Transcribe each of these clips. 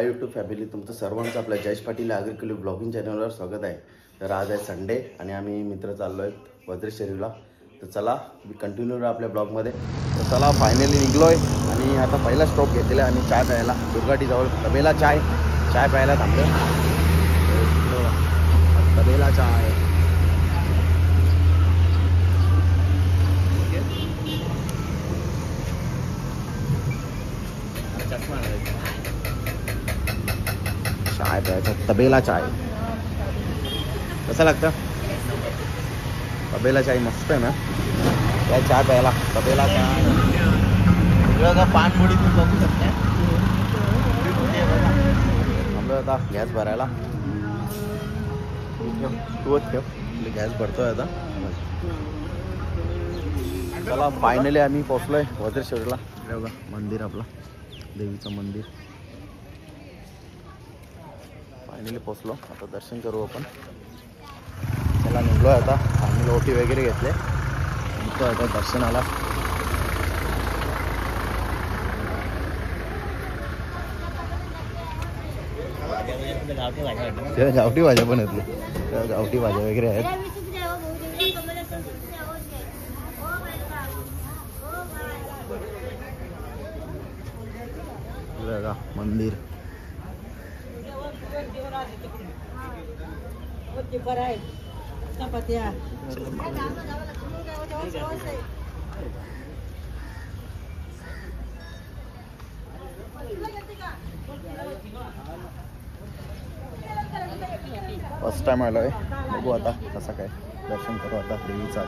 Hi YouTube family, तुमचं सर्वांचं आपल्या जयेश पाटील ॲग्रिकल्चर ब्लॉगिंग चॅनलवर स्वागत आहे. तर आज आहे संडे आणि आम्ही मित्र चाललो आहेत वज्रेश्वरीला. तर चला कंटिन्यू राहा आपल्या ब्लॉगमध्ये. तर चला फायनली निघलो आहे आणि आता पहिला स्टॉप घेतलेला आहे आम्ही चाय प्यायला. दुर्गाटीजवळ तबेला चाय प्यायला थांबलो. तबेला चाय चाय प्यायचा. तबेला चाय कसं लागतं? तबेला चाय मस्त आहे ना. काय चाय प्यायला तबेला चाय. सगळं पानपोळी तुम्ही बघू शकता. आम्ही आता गॅस भरायला. तूच ठेव, गॅस भरतोय आता. चला फायनली आम्ही पोचलोय वज्रेश्वरीला. बघा मंदिर, आपलं देवीचं मंदिर. फायनली पोचलो. आता दर्शन करू आपण. चला निघलो आता. आम्ही लोटी वगैरे घेतले. निघतो आता दर्शनाला. गावठी भाज्या पण आहेत. गावठी भाज्या वगैरे आहेत. मंदिर फर्स्ट टाइम आलोय. बघू आता कसं काय दर्शन करू आता देवीचा.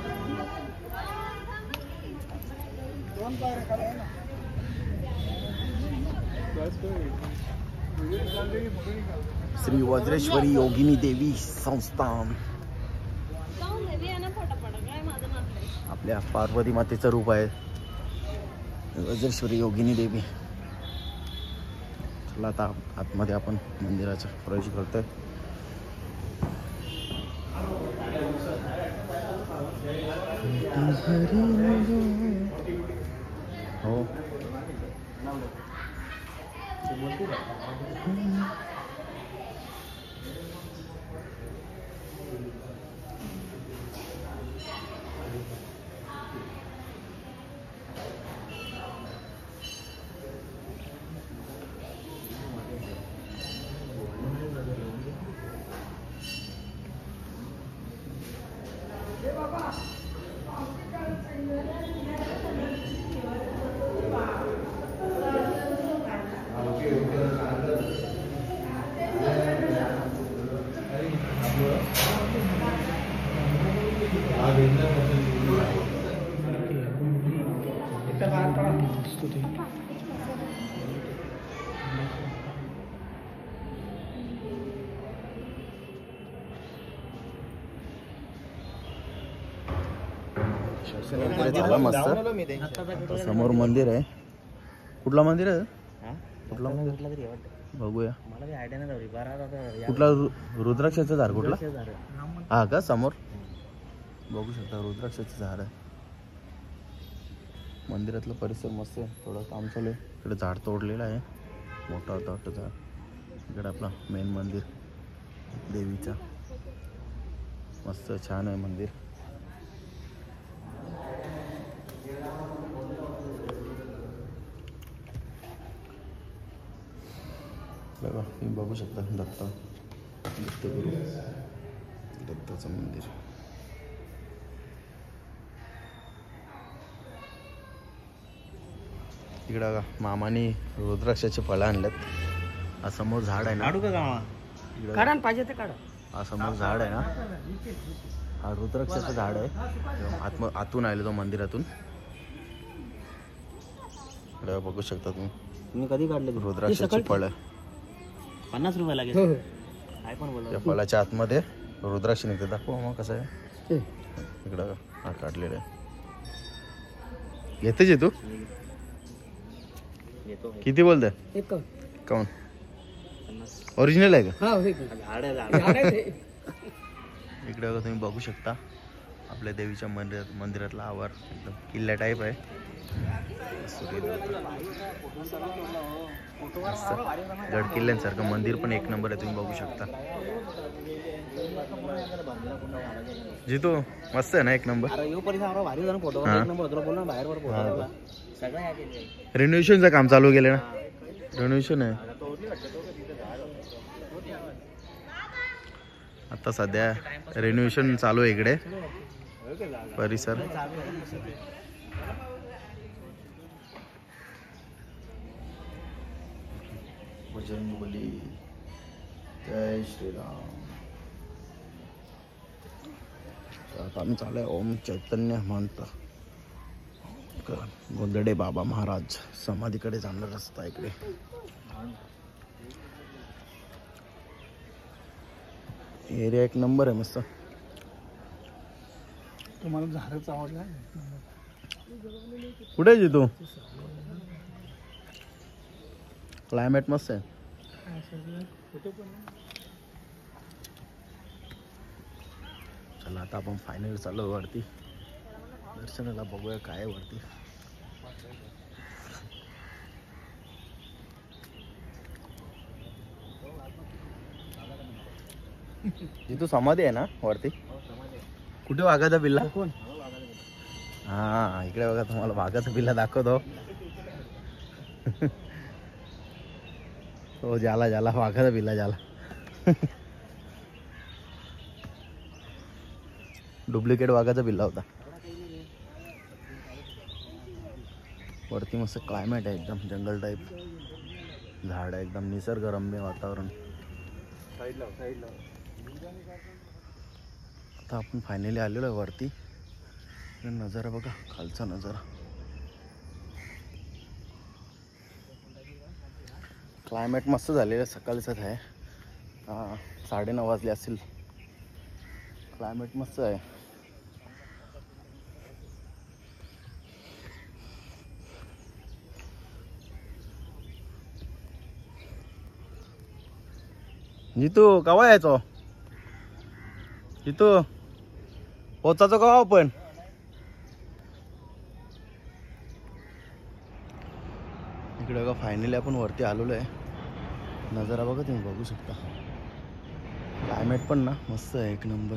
श्री वज्रेश्वरी योगिनी देवी संस्थान. आपल्या पार्वती मातेचं रूप आहे वज्रेश्वरी योगिनी देवी. चला आता आतमध्ये आपण मंदिराचा प्रवेश करतोय. हो झाला मस्त. समोर मंदिर आहे. कुठला मंदिर आहे? कुठला बघूया. कुठला? रुद्राक्षाचं झाड. कुठला? हा का? समोर बघू शकता रुद्राक्षाचं झाड आहे. मंदिरातलं परिसर मस्त आहे. थोडं काम चालू आहे. इकडे झाड तोडलेलं आहे. मोठा होता वाटतं झाड. इकडे आपला मेन मंदिर देवीचा. मस्त छान आहे मंदिर. बघा तुम्ही बघू शकता दत्तगुरू दत्ताचं मंदिर. इकडं बघा मामाने रुद्राक्षाचे फळं आणलेत. हा समोर झाड आहे ना. हा समोर झाड आहे ना. हा रुद्राक्षाचं झाड आहे. आतून आले तो मंदिरातून. इकडे बघू शकता तुम्ही कधी काढले रुद्राक्षाची फळं. 50 रुपये लागेल. काय पण बोला. या फळाच्या आतमध्ये रुद्राक्ष निघते. दाखव मग कसं आहे. इकडं हा काढलेलं आहे. घेतेच तू किती बोलतोय? काऊन ओरिजिनल आहे का? इकडे तुम्ही बघू शकता आपल्या देवीच्या मंदिरातला आवार एकदम किल्ल्या टाईप आहे. गड किल्ल्यांसारखं मंदिर पण एक नंबर आहे, तुम्ही बघू शकता. जितू मस्त आहे ना, एक नंबर. रिनोव्हेशनचं काम चालू केलं ना, रिनोव्हेशन आहे आता सध्या. रिनोव्हेशन चालू आहे इकडे परिसर. बजरंगबली जय श्रीराम. आता आम्ही चालू आहे ओम चैतन्य मंत्र गोंदडे बाबा महाराज समाधीकडे जाणारा रस्ता इकडे. एरिया एक नंबर आहे मस्त. तुम्हाला झाडच आवडला कुठे आहे तू? क्लायमेट मस्त आहे. चला आता आपण फायनल चालू वरती दर्शनाला, बघूया काय वरती. जिथं समाधी आहे ना वरती, कुठे वाघाचा बिल्ला? हा इकडे बघा, तुम्हाला वाघाचा बिल्ला दाखवतो. हो झाला झाला, वाघाचा बिल्ला झाला. डुप्लिकेट वाघाचा बिल्ला होता. वरती मस्त क्लायमेट आहे, एकदम जंगल टाईप, झाड आहे, एकदम निसर्गरम्य वातावरण. आता आपण फायनली आलेलो आहे वरती. नजारा बघा, खालचा नजारा. क्लायमेट मस्त झालेलं, सकाळचंच आहे. 9:30 वाजले असतील. क्लायमेट मस्त आहे. जितू कवा यायचो? जितू पोचायचो कवा आपण? इकडे बघा, फायनली आपण वरती आलेलो आहे. नजारा बघा, तुम्ही बघू शकता. क्लायमेट पण ना मस्त आहे, एक नंबर.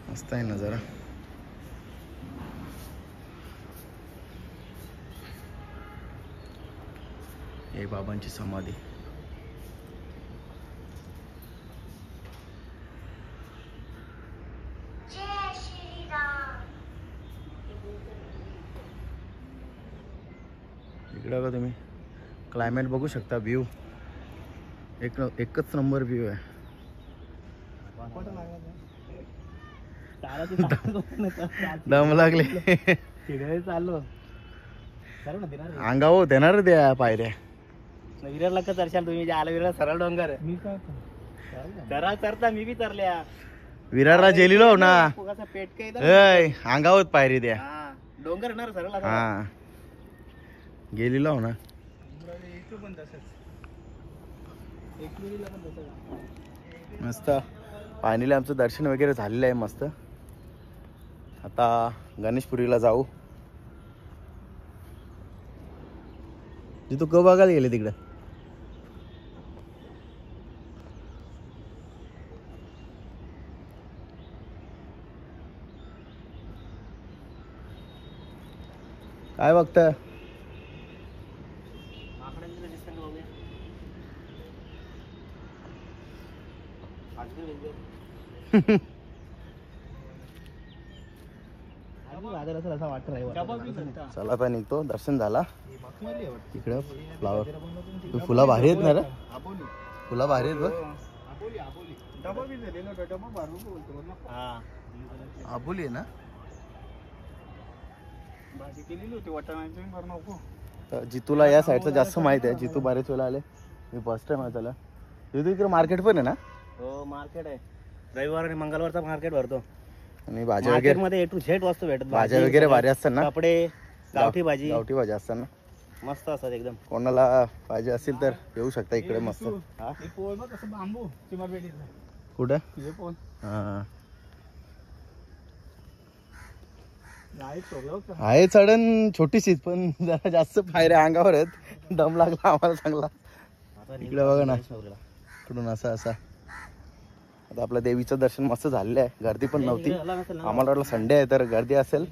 मस्त आहे नजारा. हे बाबांची समाधी. इकडे बघा तुम्ही, क्लायमेट बघू शकता, व्ह्यू एकच नंबर व्ह्यू आहे. दम लागले, चाललो अंगावर होते ना रे त्या पायऱ्या. विरारला का चरशाल तुम्ही? जे आला विरार सरळ डोंगर. मी काय सरळ चरता, मी बी तरल्या विरारला जेलिलो ना. पेट ऐ अंगावर पायरी द्या. डोंगर येणार सरळ. हा गेलेलो ना. मस्त फायनली आमचं दर्शन वगैरे झालेलं आहे मस्त. आता गणेशपुरीला जाऊ. तू क बघायला गेले तिकडे? काय बघताय? चला आता निघतो. दर्शन झाला. इकडे फ्लावर, फुला भारी आहेत ना रे. फुला भारी आहेत बघ. आबोली आहे ना. जितूला या साईडचं जास्त माहिती आहे. जितू बरेच वेळा आले, मी फर्स्ट टाइम आहे त्याला. जितू इकडे मार्केट पण आहे ना? हो मार्केट आहे. रविवार आणि मंगळवारचा मार्केट भरतो. आणि भाज्या वगैरे मध्ये A to Z वस्तू भेटत. भाज्या वगैरे भारी असतात ना, कपडे, गावठी भाजी गावठी भाज्या असतात ना. मस्त असतात एकदम. कोणाला पाहिजे असेल तर येऊ शकता इकडे मस्त. कुठं हा आहे चढण छोटीशीच पण जरा जास्त पायऱ्या अंगावर आहेत. दम लागला आम्हाला चांगला. इकडे बघा ना इकडून असं असा. आता आपलं देवीचं दर्शन मस्त झालेलं आहे. गर्दी पण नव्हती. आम्हाला वाटलं संडे आहे तर गर्दी असेल.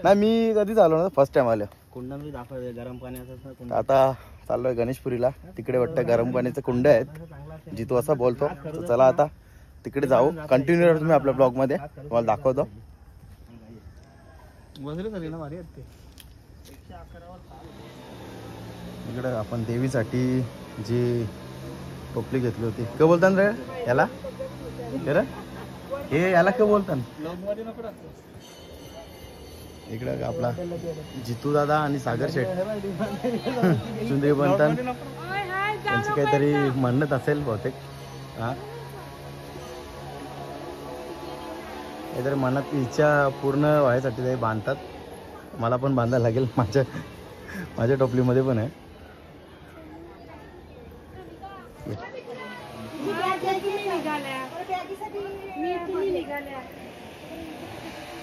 नाही मी कधीच आलो ना, फर्स्ट टाइम आलो. कुंडामध्ये दाखवलं गरम पाण्याचं. आता चाललोय गणेशपुरीला. तिकडे वाटतं गरम पाण्याचे कुंड आहेत जिथू असा बोलतो. तर चला आता तिकडे जाऊ. कंटिन्यू राहा तुम्ही आपल्या ब्लॉग मध्ये, तुम्हाला दाखवतो. इकडे आपण देवीसाठी जी टोपली घेतली होती काय बोलतात रे याला, हे याला काय बोलतात. इकडे आपला जितू दादा आणि सागर शेठ चुंदरी बनतात. त्यांची काहीतरी म्हणत असेल बहुतेक. हा काहीतरी मनात इच्छा पूर्ण व्हायसाठी ते बांधतात. मला पण बांधायला लागेल. माझ्या टोपलीमध्ये पण आहे.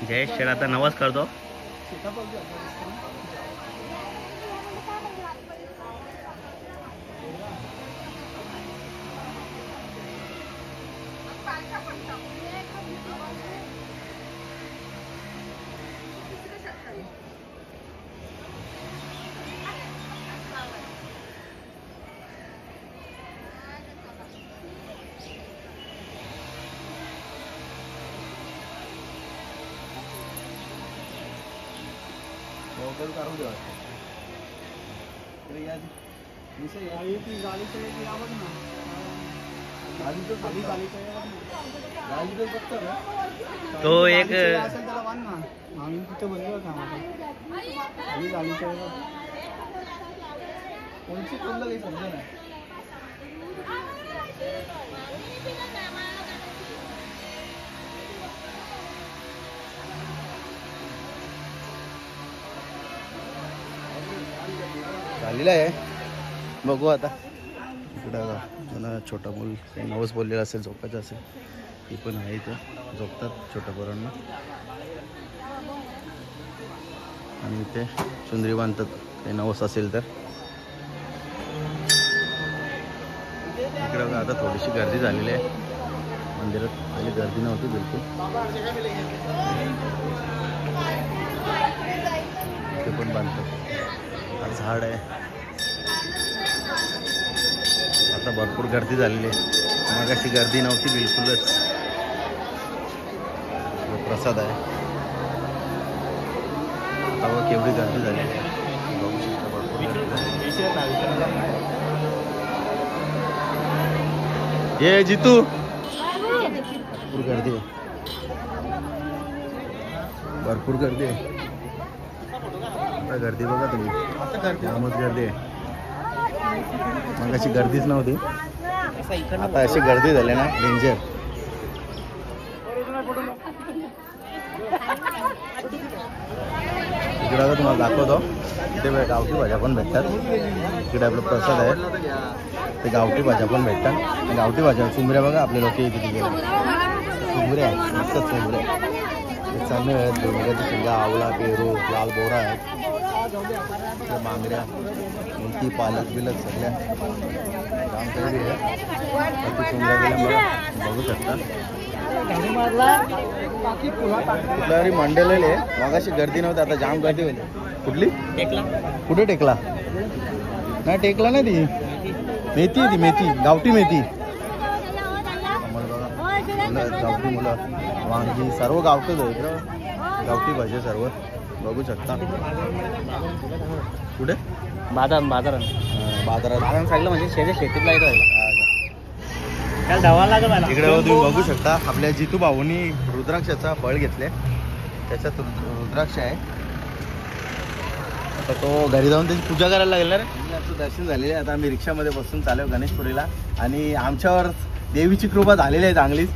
जय शेठ आता नवस करतो. तो एक झालेला आहे. बघू आता. इकडं मला छोटा मूल काही नवस बोललेला असेल, झोपायचं असेल ते पण आहे. इथं झोपतात छोट्या पोरांना. आणि इथे चुंदरी बांधतात काही नवस असेल तर. इकडं आता थोडीशी गर्दी झालेली आहे मंदिरात. पहिली गर्दी नव्हती बिलकुल. इथे पण बांधतात. झाड आहे. आता भरपूर गर्दी झालेली आहे. मग अशी गर्दी नव्हती बिलकुलच. प्रसाद आहे. आता बघ केवढी गर्दी झालेली आहे. बघू शकता भरपूर गर्दी झाली. ये जितू भरपूर गर्दी आहे. भरपूर गर्दी आहे. आता गर्दी बघा तुम्ही. जामच गर्दी आहे. मग अशी गर्दीच नव्हती. आता अशी गर्दी झाली ना डेंजर. इकडे आता तुम्हाला दाखवतो. इथे गावठी भाज्या पण भेटतात. इकडे आपलं प्रसाद आहे ते गावठी भाज्या पण भेटतात. गावठी भाज्या चुंबऱ्या बघा आपले लोक किती गेले. चुंबऱ्या मस्त चुंबऱ्या चांगले आहेत. डोंगराची शेंगा, आवळा, पेरू, लाल बोरा आहेत. बांगड्या, मेथी, पालक बिलक सगळ्या आमच्याकडे आहे. चुंबऱ्या गेल्या बघू शकता. कुठल्या मंडलेले आहे. मग अशी गर्दी नव्हती. आता जाम गर्दी होती. कुठली टेकला. कुठे टेकला नाही. टेकला नाही. ती मेथी आहे. ती मेथी गावठी मेथी. गावठी मुलं वांगी सर्व गावठीच आहे. इकडं गावठी भाजी सर्व बघू शकता. कुठे बाजारात साईडला म्हणजे शेतीतला येतो. इकडे तुम्ही बघू शकता आपल्या जितू भाऊनी रुद्राक्षाचा फळ घेतले. त्याच्यात रुद्राक्ष आहे. आता तो घरी जाऊन त्याची पूजा करायला लागेल ना रे. आमचं दर्शन झालेलं आहे. आता आम्ही रिक्षामध्ये बसून चालू गणेशपुरीला. आणि आमच्यावर देवीची कृपा झालेली आहे चांगलीच.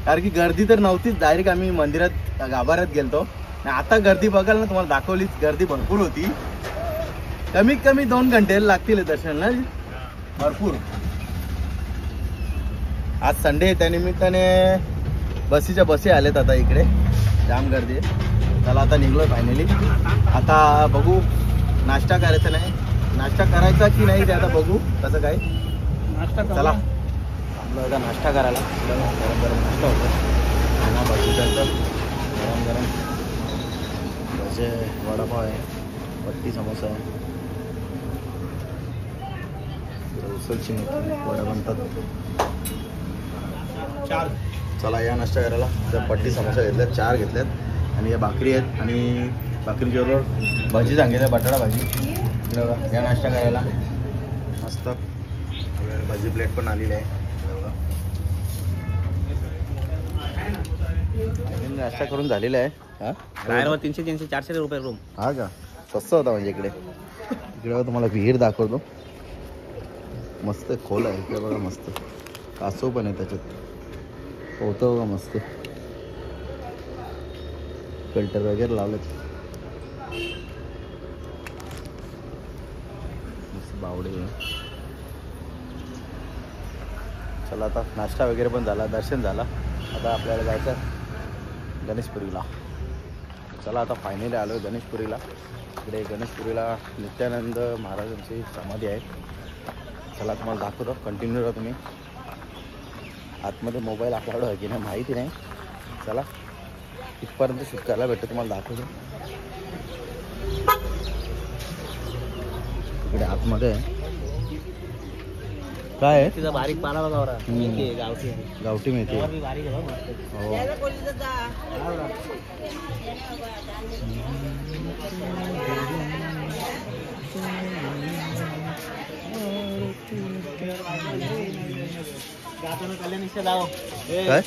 कारण की गर्दी तर नव्हतीच. डायरेक्ट आम्ही मंदिरात गाभाऱ्यात गेलतो. आणि आता गर्दी बघाल ना तुम्हाला दाखवलीच, गर्दी भरपूर होती. कमीत कमी 2 घंटे लागतील दर्शनाला, भरपूर. आज संडे आहे, त्यानिमित्ताने बसीच्या बसी आलेत आता इकडे, जाम गर्दी आहे. चला आता निघलोय फायनली. आता बघू, नाश्ता करायचा नाही, नाश्ता करायचा की नाही ते आता बघू कसं काय. चला आपलं आता नाश्ता करायला, गरम गरम नाश्ता होतो. खाना भजीचं गरम गरम भजे, वडापाव आहे, पट्टी समोसा आहे, उचलची वडा बनतात. चला या नाश्ता करायला. तर पट्टी समोसा घेतल्यात, 4 घेतल्यात आणि या भाकरी आहेत. आणि भाकरीबरोबर भाजी सांगितलं, बटाटा भाजी. या नाश्ता करायला मस्त भाजी प्लेट पण आलेली आहे. नाश्ता करून झालेला आहे. हा बाहेर 300-400 रुपये रूम. हा का, स्वस्त होता म्हणजे इकडे. इकडे तुम्हाला विहीर दाखवतो, मस्त खोल आहे इकडे बघा. मस्त कासव पण आहे त्याच्यात, होतं बघा मस्त. फिल्टर वगैरे लावलेत, मस्त बावडे. चला आता नाश्ता वगैरे पण झाला, दर्शन झाला. आता आपल्याला जायचं गणेशपुरीला. चला आता फायनली आलो आहे गणेशपुरीला. इकडे गणेशपुरीला नित्यानंद महाराजांची समाधी आहे. चला तुम्हाला दाखवतो, कंटिन्यू राहा तुम्ही. आतमध्ये मोबाईल अलाउड आहे की नाही माहिती नाही. चला इथपर्यंत शूट करायला भेटतं, तुम्हाला दाखवतो. इकडे आतमध्ये आहे. काय आहे तिथं बारीक पाला बघा, गावठी गावठी मेथी. बारीक आहे हो. जाताना कल्याण इच्छा जावं, काय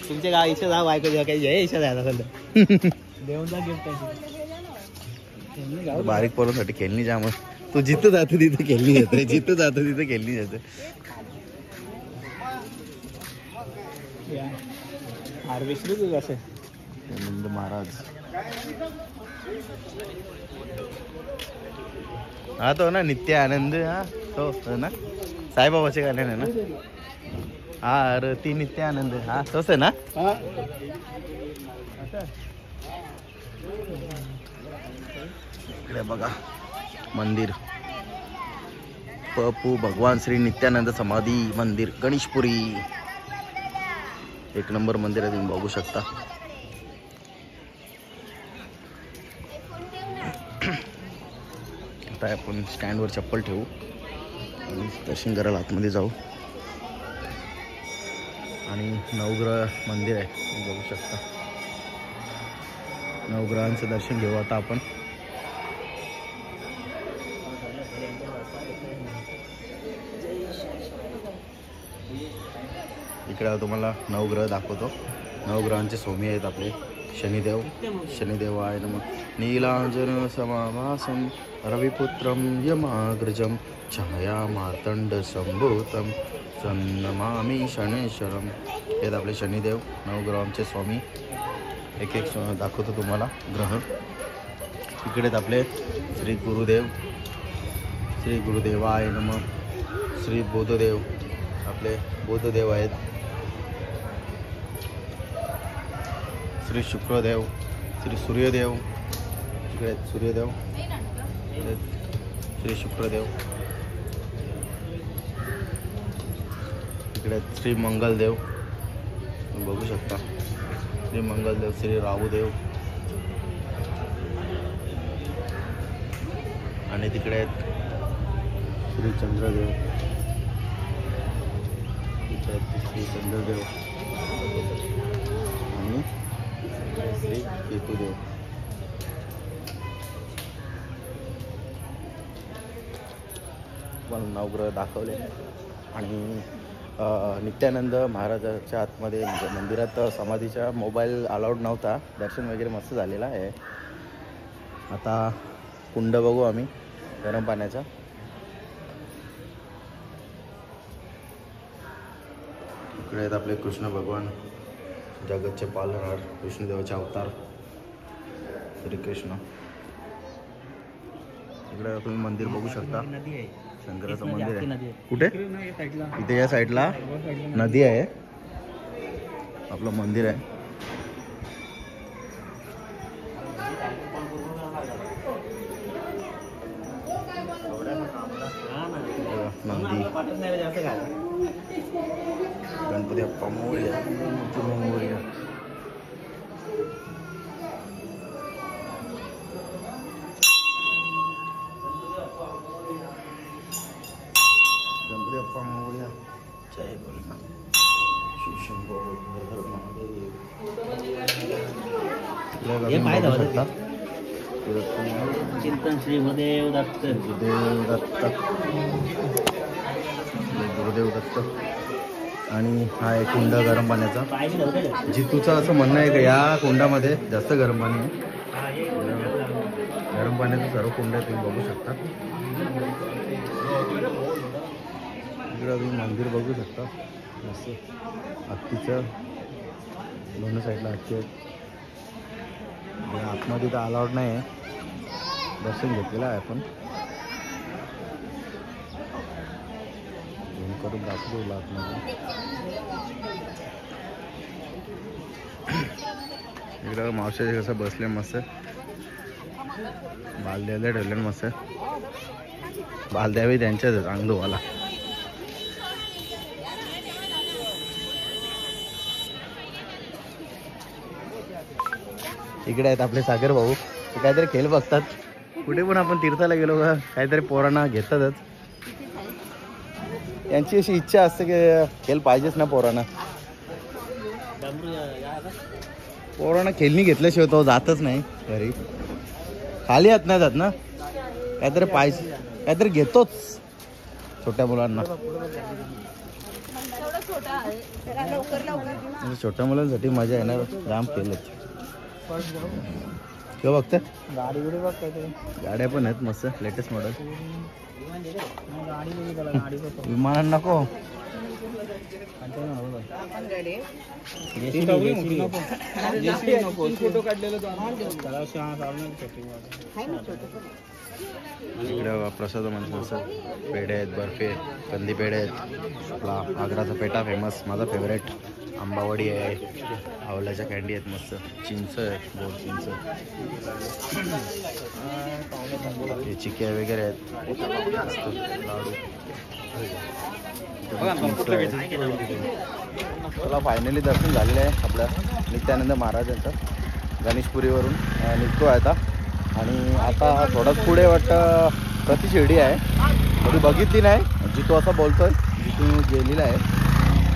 तुमच्या गाव इच्छा जावं, ऐकू द्या काही जय इच्छा द्यायला सध्या देऊन जा गिफ्ट. बारीक पोरांसाठी खेळणी जाम. तू जिथं जातो तिथं खेळणी येते, जिथं जातो तिथं खेळणी येते. विसरू तू कसं आनंद महाराज. हा तो ना नित्य आनंद, हा तो ना साईबाबाचे गाणे ना. हा आरती नित्य आनंद, हा तोच आहे ना. इकडे बघा मंदिर, पपू भगवान श्री नित्यानंद समाधी मंदिर गणेशपुरी. 1 नंबर मंदिर आहे, तुम्ही बघू शकता. आता आपण स्टँडवर चप्पल ठेवू आणि दर्शन करायला आतमध्ये जाऊ. आणि नवग्रह मंदिर आहे, तुम्ही बघू शकता. नवग्रहांचं दर्शन घेऊ आता आपण. इकडे तुम्हाला नवग्रह दाखवतो. नवग्रहांचे स्वामी आहेत आपले शनिदेव. शनिदेव आहे ना. मग नीलांजन समाभासम रविपुत्रम यमाग्रजम छाया मार्तंड संभूतम सन्नमामी शनेश्वरम. हे आपले शनिदेव, नवग्रहांचे स्वामी. एक एक दाखवतो तुम्हाला ग्रह. इकडेच आपले श्री गुरुदेव, श्री गुरुदेवाय नमः. श्री बोधदेव, आपले बोधदेव आहेत. श्री शुक्रदेव, श्री सूर्यदेव, इकडे सूर्यदेव, श्री शुक्रदेव. इकडे श्री मंगलदेव, तुम्ही बघू शकता. श्री मंगलदेव, श्री राहुदेव. आणि तिकडे श्री चंद्रदेव, श्री चंद्रदेव आणि श्री केतुदेव. मला नवग्रह दाखवले. आणि नित्यानंद महाराजाच्या आतमध्ये म्हणजे मंदिरात समाधीच्या मोबाईल अलाउड नव्हता. दर्शन वगैरे मस्त झालेलं आहे. आता कुंड बघू आम्ही गरम पाण्याचा. इकडे आहेत आपले कृष्ण भगवान, जगतचे पालनहार विष्णुदेवाचे अवतार श्रीकृष्ण. इकडे तुम्ही मंदिर बघू शकता, नदी आहे, शंकराचं नदी, मंदिर आखी आहे. नदी आहे. कुठे? इथे या साईडला नदी आहे, आपलं मंदिर आहे. नंदी, गणपती बाप्पा मोरया, मोरया. गणपती बाप्पा मोरया. जय भोलेनाथ. शिवशंभो हर हर महादेव. हे पाय बघू धावत शकता. चिंतन श्री गुरुदेव दत्त. गुरुदेव दत्त, गुरुदेव दत्त. आणि हा एक कुंड गरम पाण्याचा. पाय बी धावत आहे. जितूचं असं म्हणणं आहे की या कुंडामध्ये जास्त गरम पाणी आहे. गरम पाण्याचं सर्व कुंड आहे, तुम्ही बघू शकता. इकडं तुम्ही मंदिर बघू शकता, मस्त हत्तीचं, दोन्ही साईडला हत्ती आहेत. आतमध्ये तर अलाउड नाही आहे, दर्शन घेतलेलं आहे आपण. झूम करून दाखवलं आतमध्ये. इकडं मावशी कसं बसले मस्त, बालद्याला ठेवले मस्त. बालद्यावी त्यांच्याच अंगधुवाला. इकडे आहेत आपले सागर भाऊ, ते काहीतरी खेळ बघतात. कुठे पण आपण तीर्थाला गेलो का काहीतरी पोरांना घेतातच. यांची अशी इच्छा असते की खेळ पाहिजेच ना पोरांना. पोरांना खेळणी घेतल्याशिवाय तो जातच नाही घरी. खाली हात नाही जात ना, काहीतरी पाहिजे, काहीतरी घेतोच छोट्या मुलांना. छोट्या मुलांसाठी मजा येणार, जाम केलं. किंवा बघते गाडी बिडी बघ, काहीतरी गाड्या पण आहेत मस्त लेटेस्ट मॉडेल. विमान नको, प्रसाद म्हणजे असं पेढे आहेत, बर्फी आहेत, कंदी पेढे आहेत. आपला आग्राचा पेठा फेमस, माझा फेवरेट. आंबावडी आहे, आवल्याच्या कॅन्डी आहेत मस्त. चिंच आहे, गोड चिंच. चिक्या वगैरे आहेत, लाडू. चला फायनली दर्शन झालेलं आहे आपल्या नित्यानंद महाराजांचं. गणेशपुरीवरून निघतो आहे आता. आणि आता थोडंच पुढे वाटतं प्रति शिर्डी आहे, कधी बघितली नाही. जितू असं बोलतोय, जितू गेलेला आहे.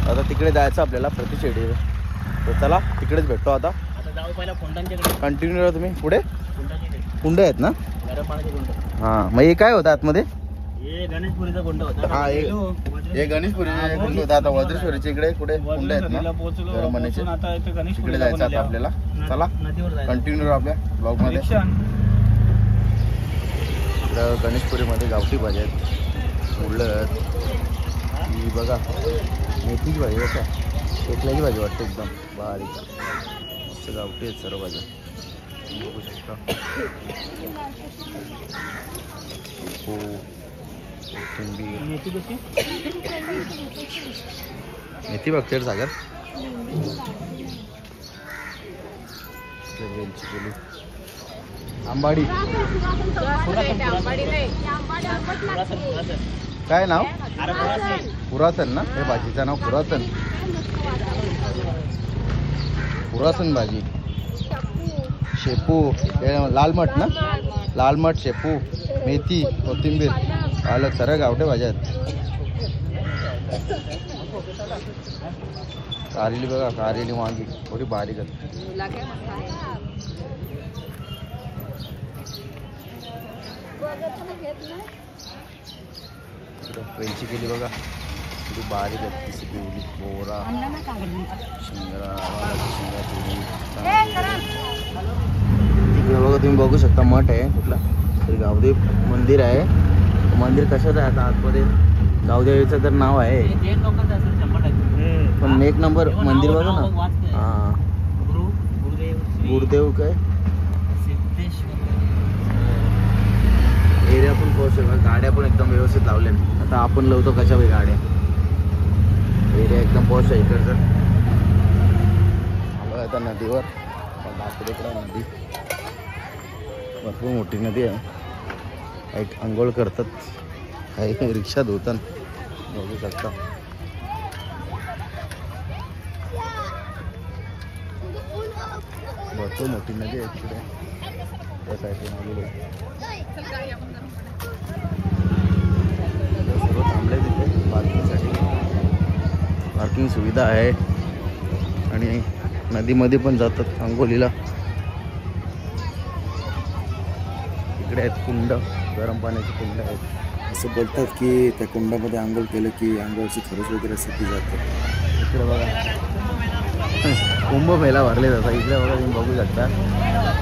आता तिकडे जायचं आपल्याला प्रति शिर्डी. तर चला तिकडेच भेटतो आता. कंटिन्यू तुम्ही पुढे. कुंड आहेत ना, हां. मग हे काय होतं आतमध्ये? गणेशपुरीचा कुंड होता. हा, हे गणेशपुरीचे कुंड होता. आता वज्रेश्वरीच्या इकडे कुठे कुंड आहेत ना गरमण्याचे, तिकडे जायचं आता आपल्याला. चला कंटिन्यू आपल्या ब्लॉग मध्ये. इकडं गणेशपुरीमध्ये गावठी भाज्या आहेत, मुलं. ही बघा मेथीची भाजी आहे का, शेकल्याची भाजी वाटते, एकदम बारीक. मस्त गावठी आहेत सर्व भाज्या, बघू शकता. मेथी बघते सागर. आंबाडी काय नाव? पुरातन ना, हे भाजीचं नाव पुरातन. पुरातन भाजी. शेपू, लाल मठ ना, लाल मठ, शेपू, मेथी, कोथिंबीर, पालक, सर्व गावठे भाज्या आहेत. कारेली बघा, कारेली वांगी थोडी बारीक आहेत. वेलची केली बघा, थोडी बारीक आहेत. तिची पिवली बोरा, शिंगरा, इकडे बघा तुम्ही बघू शकता मठ आहे कुठला तरी, गावदेव मंदिर आहे. मंदिर कशाचं आहे आता आतमध्ये, गावदेवीचं तर नाव आहे, पण एक नंबर मंदिर बघा ना. हां गुरुदेव काय एरिया पण पोहोच गाड्या पण एकदम व्यवस्थित लावल्या. आता आपण लावतो कशा वेळी गाड्या. एरिया एकदम पोहोच आहे इकडचं. आलो आता नदीवर. बापरेकडे नदी भरपूर मोठी नदी आहे. एक आंघोळ करतात, काही रिक्षा धुतात, बघू शकता. भरपूर मोठी नदी आहे तिकडे त्या साईडला. सर्व थांबले तिथे पार्किंगसाठी. पार्किंग सुविधा आहे आणि नदीमध्ये पण जातात आंघोळीला. इकडे आहेत कुंड, गरम पाण्याचे कुंड आहेत. असं बोलतात की त्या कुंडामध्ये आंघोळ केलं की अंगावरची खरंच वगैरे सुटी जाते. इकडे बघा कुंभमेळा भरले जातात. इकडे बघा तुम्ही बघू शकता.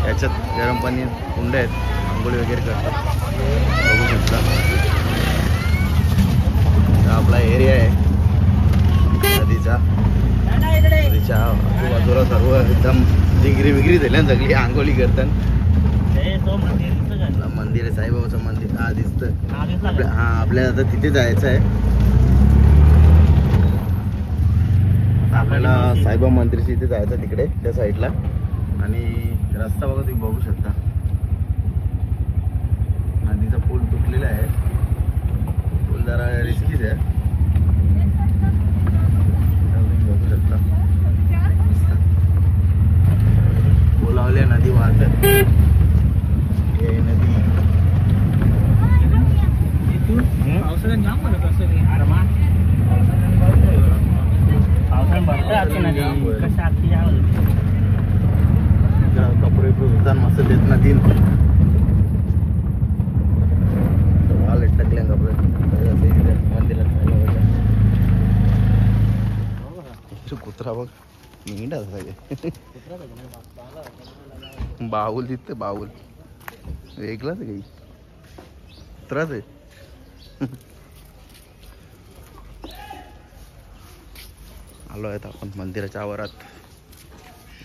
याच्यात गरम पाणी कुंड आहेत, आंघोळी वगैरे करतात, बघू शकता. आपला एरिया आहे नदीचा. नदीच्या आजूबाजूला सर्व एकदम डिग्री विग्री झाल्या सगळी आंघोळी करतात. मंदिर आहे साईबाबाचं मंदिर. हा दिसतं. हा आपल्याला आता तिथे जायचं आहे. आपल्याला साईबाबा मंदिरच्या इथे जायचं तिकडे त्या साईडला. आणि रस्ता बघा तुम्ही बघू शकता. नदीचा पूल तुटलेला आहे. पूल जरा रिस्कीच आहे. बघू शकता बोलावल्या नदी वाहतात. हे नदी कपडे धुतान मस्त देत नदी. वाल टाकले कपडे मंदिरात. कुत्रा बघ मेंढा सगळे. बाहुल तिथे बाहुल वेगळाच आहे काही कुत्राच आहे. आलो आहेत आपण मंदिराच्या आवारात.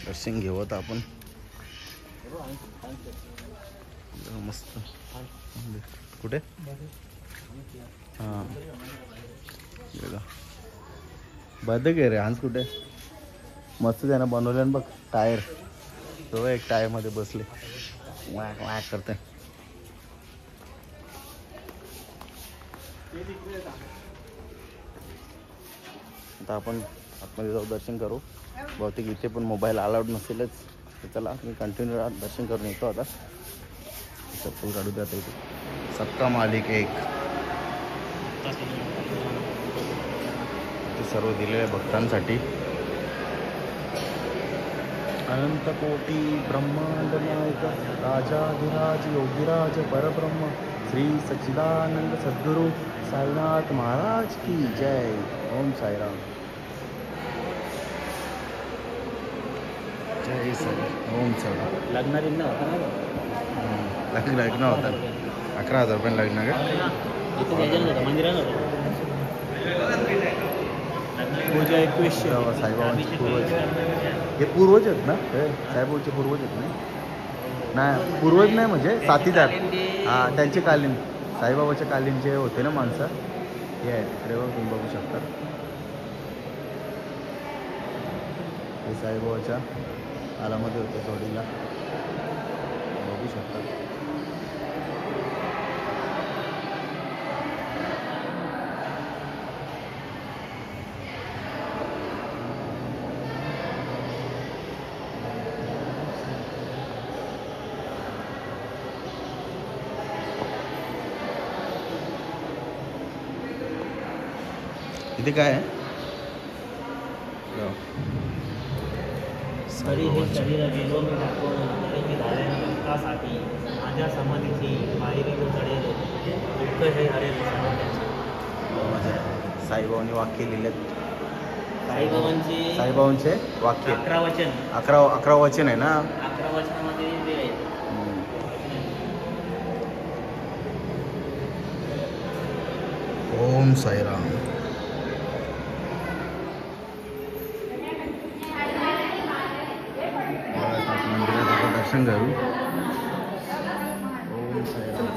दर्शन घेऊ आता आपण. मस्त कुठे हां बघा बदक आहे रे. हांस कुठे मस्त त्यानं बनवलं बघ. टायर तो एक टायर मध्ये बसले वॅक वॅक करते. आता आपण आतमध्ये जाऊ दर्शन करू. बहुतेक इथे पण मोबाईल अलाउड नसेलच. तर चला मी कंटिन्यू दर्शन करून येतो. आता चप्पल काढू द्या. इथे सबका मालिक एक ते सर्व दिलेलं आहे भक्तांसाठी. अनंत कोटी ब्रह्मांड नायक राजाधिराज योगीराज परब्रह्म श्री सच्चिदानंद सद्गुरु साईनाथ महाराज की जय. ओम साईराम. जय साई. ओम साईराम. लग्न होता 11,000 रुपये लग्न का पूजा 2100. साईबाबांचे पूर्वज हे पूर्वज आहेत ना. साईबाबांचे पूर्वज आहेत ना. नाही पूर्वज नाही म्हणजे साथीदार. हां त्यांचे कालीन साईबाबाच्या कालीन जे होते ना माणसं हे आहेत. इकडे बघ तुम्ही बघू शकता. हे साईबाबाच्या कालामध्ये होते जोडीला बघू शकता. इथे काय आहे. हरी हे शरीर गेलो मी टाकून झाल्यासाठी माझ्या समाधीची माहेरी तो चढेल दुःख हे हरेल. साईबाबांनी वाक्य लिहिलेत. साईबाबांचे वाक्य 11 वचन. 11 वचन आहे ना. 11 वचनामध्ये ते आहे. ओम साईराम. मंदिरात दर्शन करू. ओम साईराम.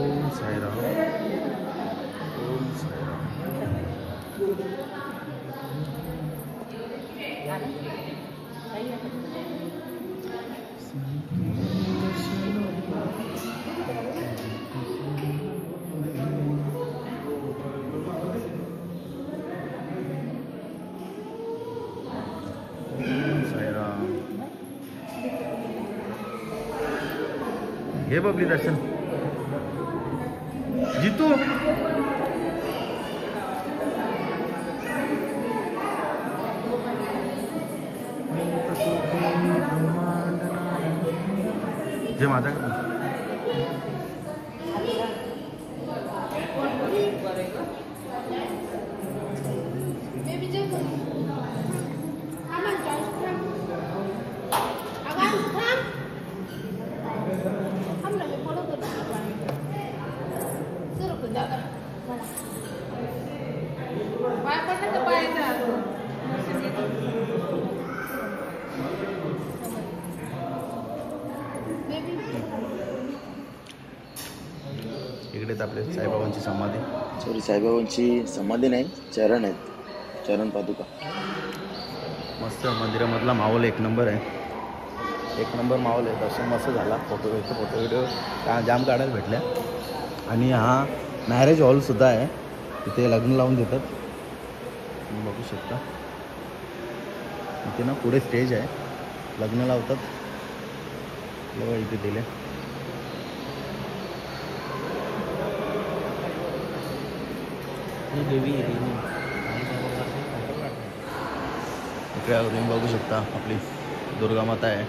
ओम साईराम. ओम साईराम. हे बबली दर्शन. जितू जे माझ्या इकडेच आपले साईबाबांची समाधी. सॉरी, साईबाबांची समाधी नाही, चरण आहेत, चरण पादुका. मस्त मंदिरामधला माहोल एक नंबर आहे. एक नंबर माहोल आहे. दर्शन मस्त झाला. फोटो व्हिडिओ जाम काढायला भेटल्या. आणि हा मॅरेज हॉलसुद्धा आहे. इथे लग्न लावून देतात, तुम्ही बघू शकता. इथे ना पुढे स्टेज आहे, लग्न लावतात. बघा इथे दिले. देवी इकडे तुम्ही बघू शकता आपली दुर्गा माता आहे.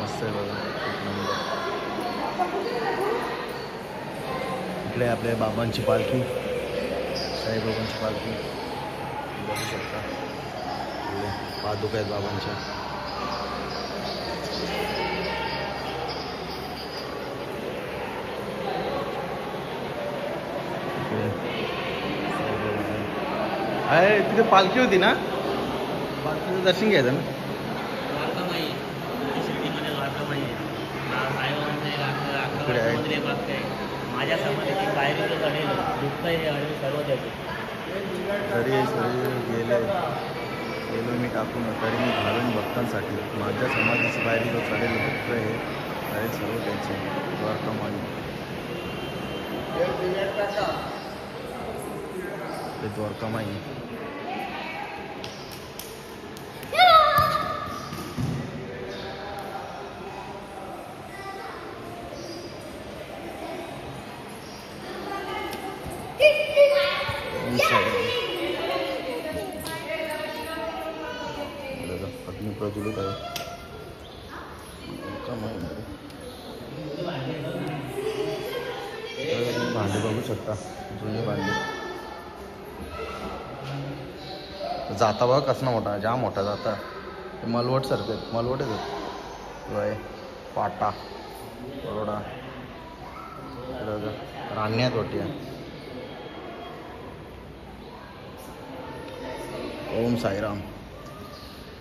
मस्त आहे बघा. इकडे आपल्या बाबांची पालखी, साईबाबांची पालखी बघू शकता. पादुका आहेत बाबांच्या. अरे तिथे पालखी होती ना, पालखीचं दर्शन घ्यायचं ना. माझ्या समाधीची पायरी चढेल दुःख हे अडवे सर्व त्याचे. तरी गेलो मी टाकून, तरी मी घालून भक्तांसाठी. माझ्या समाधीची पायरी जो चढेल दुःख हे अडवे सर्व त्याचे. द्वारकामाई. द्वारकामाई. अग्नि प्रज्वलित आहे. भांडे बघू शकता, जुने भांडे. जाता बघा कसला मोठा, जाम मोठा जाता. ते मलवट सारखे आहेत, मलवट आहेत. वय पाटा बरोडा रान्यात वाटी आहे. ओम साईराम.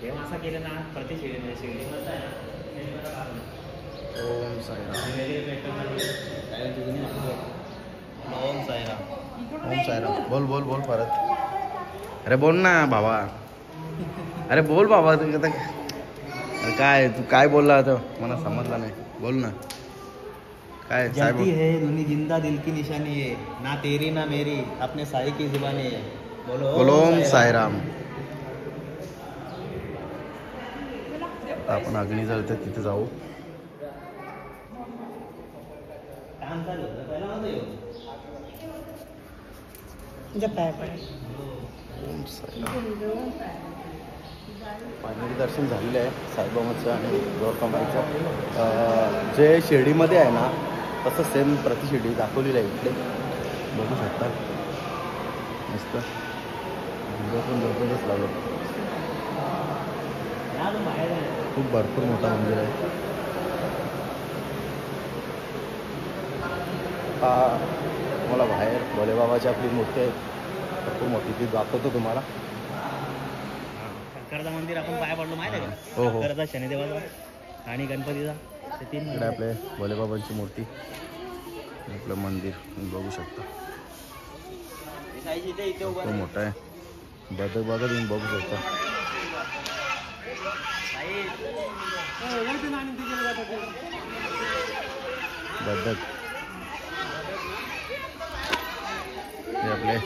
असं केलं ना प्रति ओम साईराम. ओम साईराम. ओम साईराम. बोल बोल बोल परत. अरे बोल ना बाबा. अरे बोल बाबा. तू आता काय, तू काय बोलला आता मला समजलं नाही. बोल ना काय. जलती है दुनी जिंदा दिल की निशानी है, ना तेरी ना मेरी अपने साई की जुबानी है. बोलो ओम साईराम. आपण अग्नी जळते तिथे जाऊ. फायनली दर्शन झालेलं आहे साईबाबाचं आणि द्वारकामाईचं. जे शिर्डीमध्ये आहे ना तसं सेम प्रति शिर्डी दाखवलेलं आहे इकडे बघू शकता. मस्त पण जबरदस्त लागलं. खूप भरपूर मोठा मंदिर आहे. आता मला बाहेर भोलेबाबाची आपली मूर्ती आहे खूप मोठी, ती दाखवतो तुम्हाला. शंकरचं मंदिर आपण पाया पडलो माहिती आहे का? हो हो. शंकराचा, शनिदेवाचा आणि गणपतीचा, ते 3 इकडे आपले भोलेबाबांची मूर्ती, आपलं मंदिर बघू शकता खूप मोठं आहे. बदक बघा तुम्ही बघू शकता. बदक हे आपले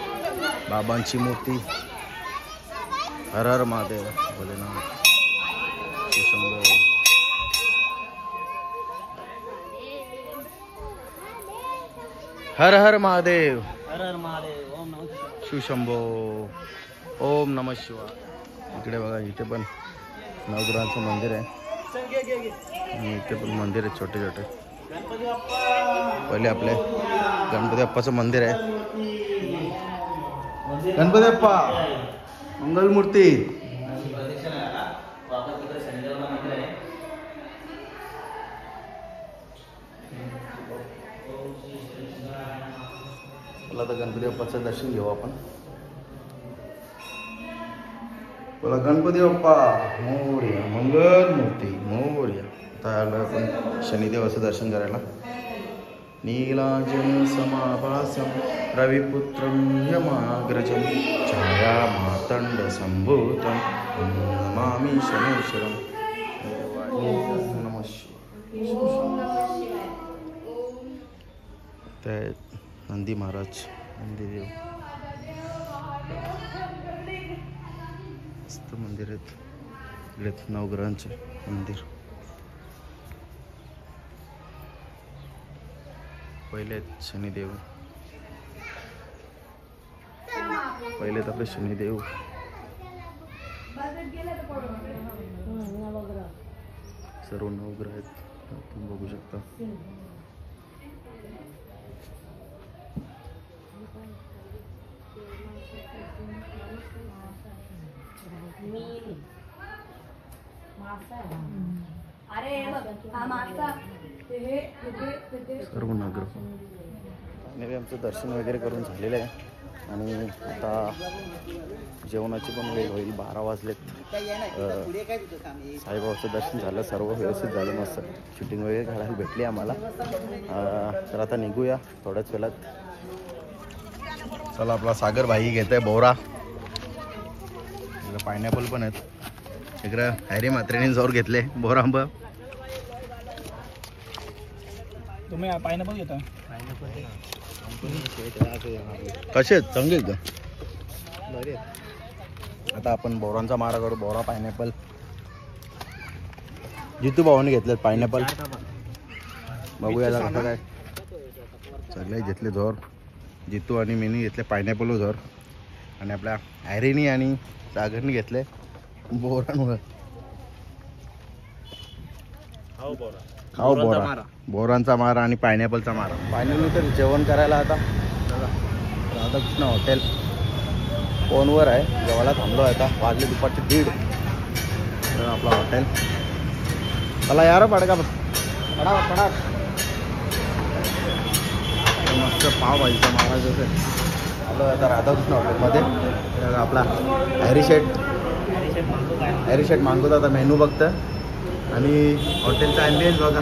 बाबांची मूर्ती. हर हर महादेव भोलेनाथ शंभो. हर हर महादेव. हर हर महादेव. ओम नमः शिवाय. शिवशंभो. ओम नमः शिवाय. इकडे बघा, इथे पण नवग्रहांचं मंदिर आहे आणि इथे पण मंदिर आहे छोटे छोटे. पहिले आपले गणपती बाप्पाचं मंदिर आहे. गणपती बाप्पा मंगलमूर्ती. मला तर गणपती बाप्पाचं दर्शन घेऊ आपण. बोला गणपती बाप्पा मोरया, मंगलमूर्ती मोरया. आता आलं आपण शनिदेवाचं दर्शन करायला. नीलांजन समाभासं रविपुत्रं यमाग्रजं छाया मातंड संभूतं नमामि शनेश्वरं. नमः शिवाय. ते नंदी महाराज, नंदीदेव मस्त मंदिर आहेत. इकडे नवग्रहांचे मंदिर. पहिले आहेत शनिदेव. पहिले तर आपले शनिदेव. सर्व नवग्रह आहेत तुम्ही बघू शकता. सर्व नगर. आणि आमचं दर्शन वगैरे करून झालेलं आहे आणि आता जेवणाची पण वेळ होईल. 12 वाजलेत. साईबाबाचं दर्शन झालं, सर्व व्यवस्थित झालं, मस्त शूटिंग वगैरे घालायला भेटली आम्हाला. तर आता निघूया थोड्याच वेळात. चला, आपला सागर भाई घेत आहे बोरा. इकडे पायनॅपल पण आहेत. इकडं हॅरी म्हात्रेने जोर घेतले बोरा आंबा. तुम्ही पायनॅपल घेता? कसे आहेत? चांगले आहेत का? आता आपण बोरांचा मारा करू. बोरा, पायनॅपल. जितू भावाने घेतलेत पायनॅपल. बघूया कसं काय. सगळे घेतले जोर. जितू आणि मीनी घेतले पायनॅपल जोर. आणि आपल्या हॅरीनी आणि सागरनी घेतले बोरांवर. खाऊ बोरा. बोरांचा मारा आणि पायनॅपलचा मारा. फायनली तर जेवण करायला आता राधाकृष्ण हॉटेल फोनवर आहे. जेवायला थांबलो आहे. आता वाजले दुपारचे 1:30. तर आपला हॉटेल. चला यार पडका पडा. मस्त पाव भाजीचा महाराज होते. आलो आता राधाकृष्ण हॉटेलमध्ये. आपला हॅरी शेट मागवतो आता मेनू बघतं. आणि हॉटेलचा ॲम्बियन्स बघा,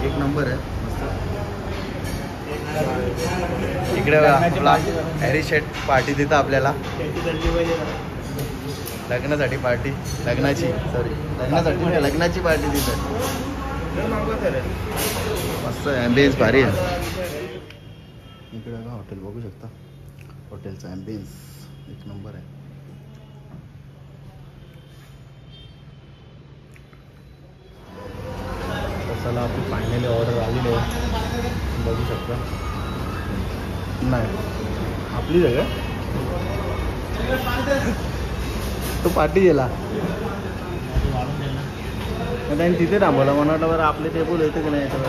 एक नंबर आहे. इकडे आपला हॅरी शेट पार्टी देतं आपल्याला. लग्नासाठी पार्टी. लग्नाची पार्टी देतं. मस्त ॲम्बियन्स भारी आहे. इकडे बघा हॉटेल बघू शकता. हॉटेलचा ॲम्बियन्स एक नंबर आहे. चला, आपली फायनली ऑर्डर आलेली आहे. बघू शकता. नाही आपली जगह तो पार्टी गेला. त्यांनी तिथे थांबवला. मला वाटलं बरं आपले टेबल येते की नाही याच्यावर.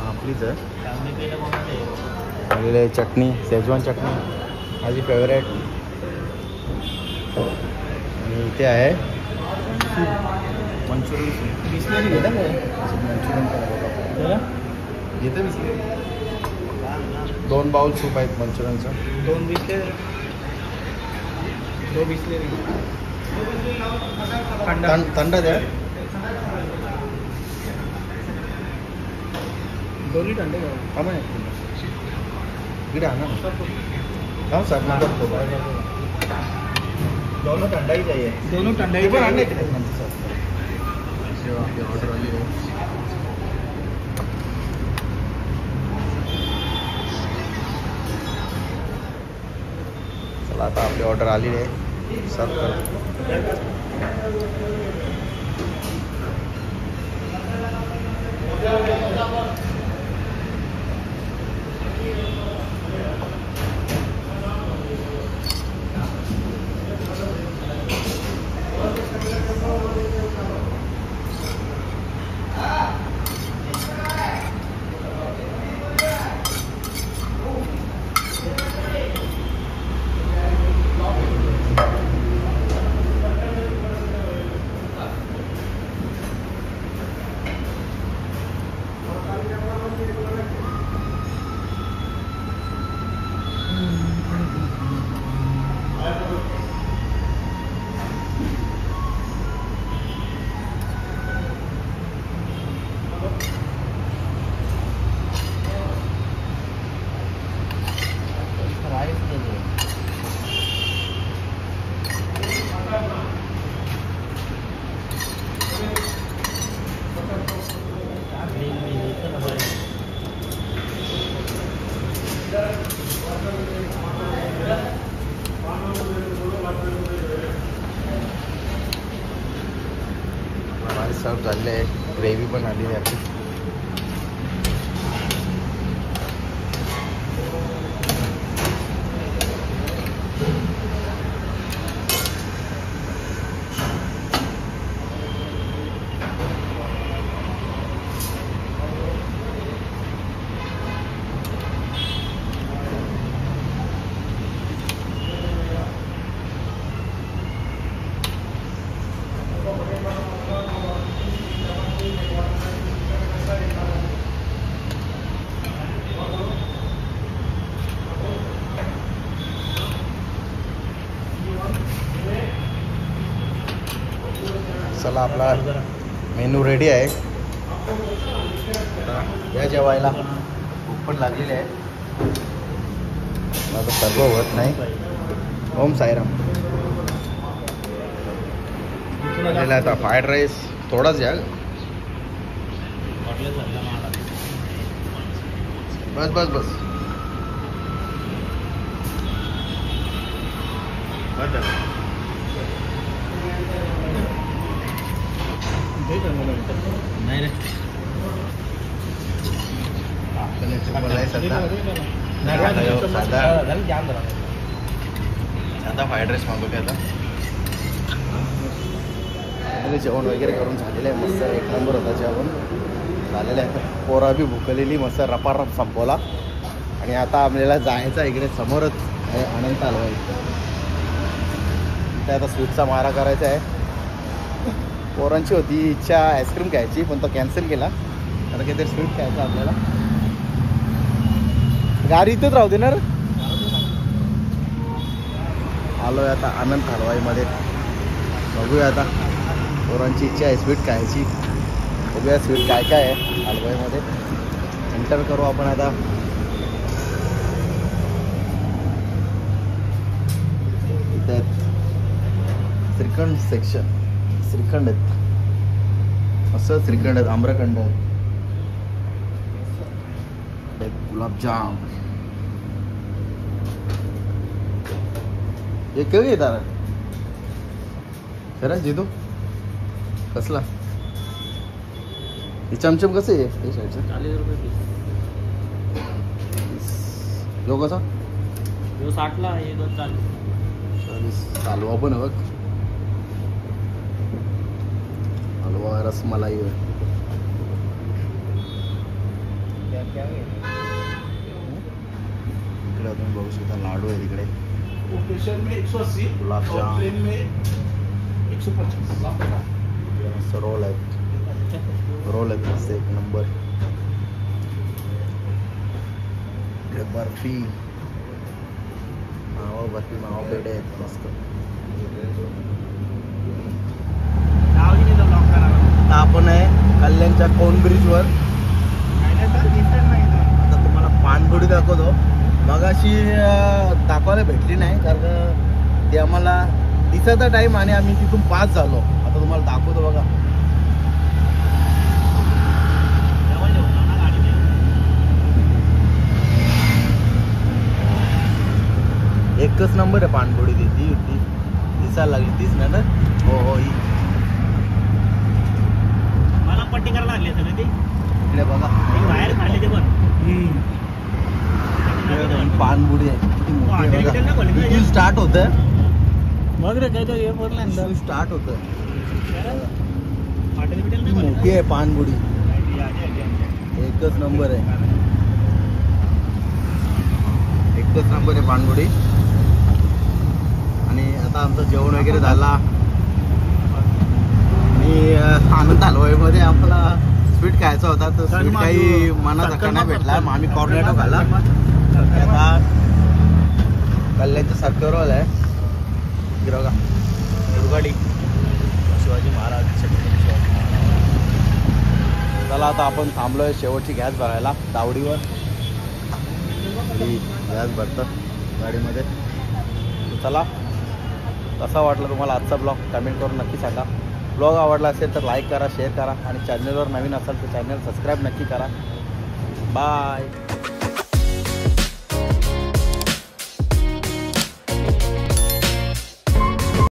आपलीच आहे. आलेले चटणी, शेजवान चटणी माझी फेवरेट. आणि इथे आहे मंचुरियन. बिस्लरी घेता का? मंचुरियन घेते बिस्किट 2 बाउल सूप आहेत मंचुरियनचं 2 बिस्ले 2 बिस्ले थंड द्या दोन्ही ठंडे का हा म्हणे इकडे आणा हा सर दोनों ठंडा ही चाहिए दोनों ठंडे ही पण आणले चाहिए। सर आपली ऑर्डर आली आहे चला आता आपली ऑर्डर आली आहे सर्व करा सर्व झाले आहे ग्रेव्ही पण आली आहे आपली चला आपला मेनू रेडी आहे आता या जेवायला भूक पण लागलेली आहे आता सर्व होत नाही ओम साईराम आता फ्राईड राईस थोडाच या बस बस बस नाही रे साधा फ्राईड राईस मागवते आता जेवण वगैरे करून झालेलं आहे मस्त एक नंबर होता जेवण झालेलं आहे पोरा बी भुकलेली मस्त रपारप संपवला आणि आता आपल्याला जायचं इकडे समोरच आहे आनंद चालू आहे इथे आता स्वीटचा मारा करायचा आहे पोरांची होती इच्छा आईस्क्रीम खायची पण तो कॅन्सल केला आता काहीतरी स्वीट खायचं आपल्याला गाडी इथंच राहू दे ना रे आलो आहे आता आनंद हलवाईमध्ये बघूया आता पोरांची इच्छा आहे स्वीट खायची बघूया स्वीट काय काय आहे हलवाईमध्ये एंटर करू आपण आता इथे श्रीखंड सेक्शन श्रीखंड आहेत असं श्रीखंड आहेत आम्रखंड आहेत गुलाबजाम हे केव्हा येतात खरंच जितू कसला हे चमचम कसं आहे हे साईडचं 40 रुपये पीस यो कसा यो 60 ला हे 40 हलवा पण आहे बघ हलवा रसमलाई आहे इकडे तुम्ही बघू शकता लाडू आहे तिकडे स्पेशल में 180 गुलाबजाम प्लेन में 150 मस्त रोल आहेत रोल आहेत मस्त एक नंबर इकडे बर्फी बर्फी मावा पेढे आहेत मस्त. आता आपण आहे कल्याणच्या कोन ब्रिजवर. आता तुम्हाला पानबुडी दाखवतो. मगाशी दाखवायला भेटली नाही कारण ते आम्हाला दिसायचा टाइम आणि आम्ही तिथून पास झालो. आता तुम्हाला दाखवतो बघा. एकच नंबर आहे पानबुडी. ती दिसायला लागली तीच ना तर. हो ही मला पट्टी करायला लागली सगळं ते. इकडे बघा बाहेर खाल्ले ते पण पानबुडी आहे. किती मोठी आहे बघा. इथून स्टार्ट होतं. मग रे काय हे बोलला इथून स्टार्ट होतं. हॉटेल बिटेल किती मोठी आहे पानबुडी. एकच नंबर आहे. एकच नंबर आहे पानबुडी. आणि आता आमचं जेवण वगैरे झाला आणि आनंद हलवाईमध्ये आम्हाला स्वीट खायचा होता तर स्वीट काही मनासारखा नाही भेटला. मग आम्ही कॉर्नेटो खाला. आता कल्याणच्या सर्कलवर आहे. बघा दुर्गाडी शिवाजी महाराज छत्रपती शिवाजी महाराज. चला आता आपण थांबलोय शेवटची गॅस भरायला तावडीवर. गॅस भरतं गाडीमध्ये. चला कसा वाटला तुम्हाला आजचा ब्लॉग कमेंट करून नक्की सांगा. ब्लॉग आवडला असेल तर लाईक करा, शेअर करा आणि चॅनलवर नवीन असाल तर चॅनल सबस्क्राईब नक्की करा. बाय.